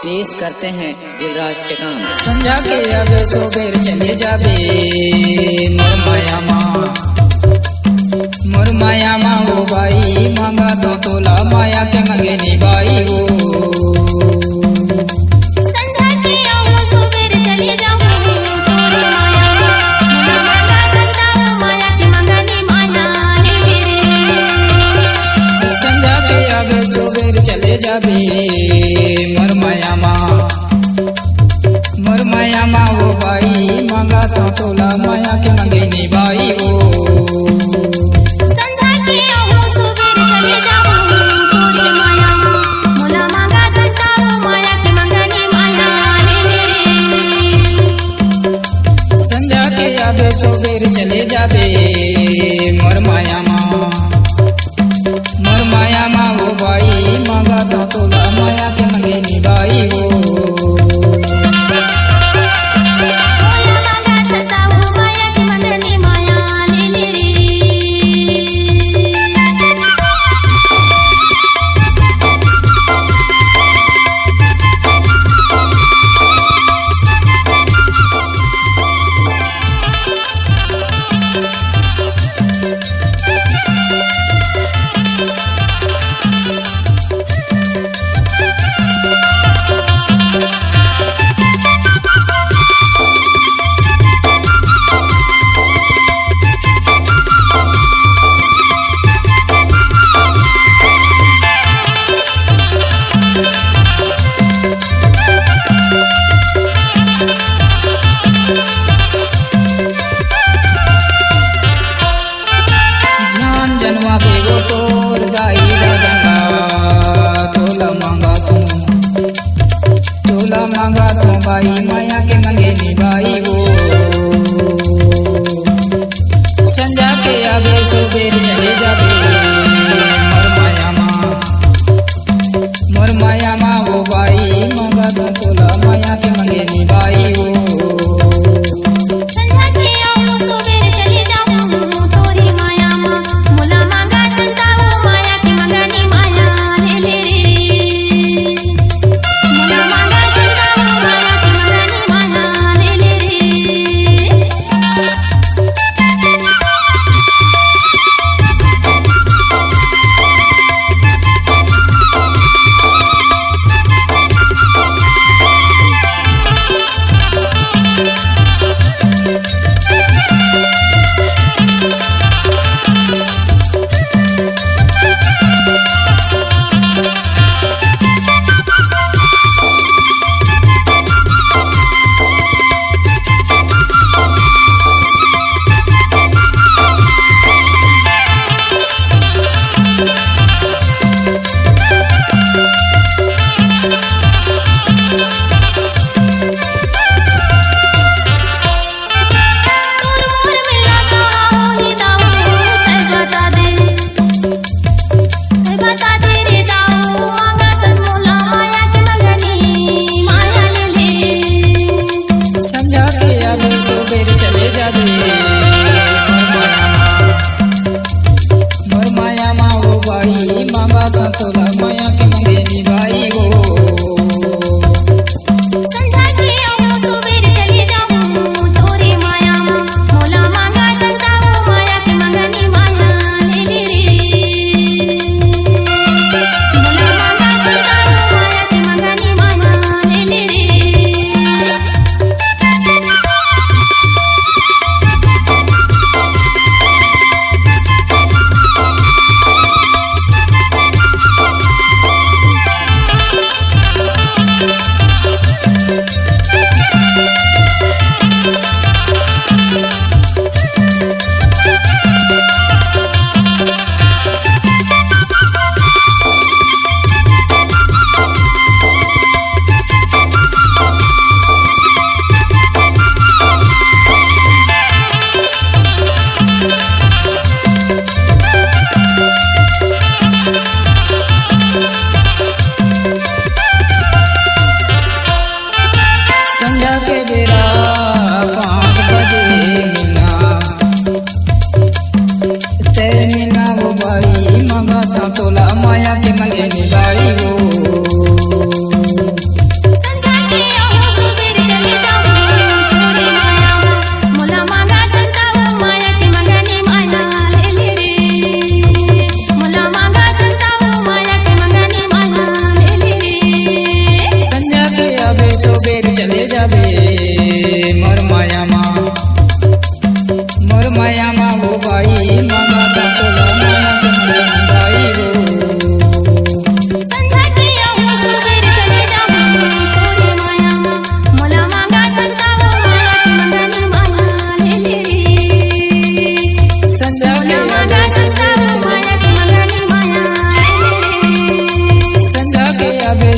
पेश करते हैं दिलराज टिकाम। संजा के अब सोबेर चले जाबे मोर माया माँ हो भाई मांगा तो तोला माया के मंगे नी भाई वो संजा के अब सोबेर चले जाबे सोबेर चले जाबे मोर माया माँ वो भाई मांगा तो तोला माया के मंगे नी भाई वो संजा के आओ सोबेर चले जाओ तोरी माया मोला मांगा तो माया के मंगनी माया संजा के आबे सोबेर चले जाबे मोर माया माँ वो भाई मांगा तो तोला माया के मंगे नी भाई वो मांगा तो भाई माया के मंगे नी भाई वो संजा के आबे सोबेर चले जाबे मोर माया माँ वो भाई मांगा तो तोला माया के मंगे नी भाई वो संजा के आओ सोबेर चले जाओ तोरी माया मोला मांगा तो माया के मंगनी माया मोला मांगा सोबेर चले जाबे मोर माया माँ वो भाई मांगा तो तोला माया के मंगे नी भाई वो संजा के आओ सोबेर चले जाओ तोरी माया मोला मांगा तो माया के मंगनी माया मोला मांगा तो माया के मंगनी माया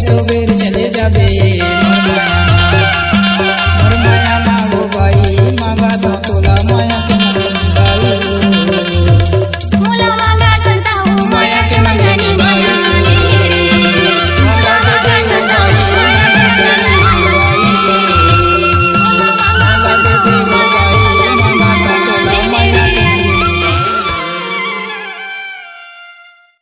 सुबेर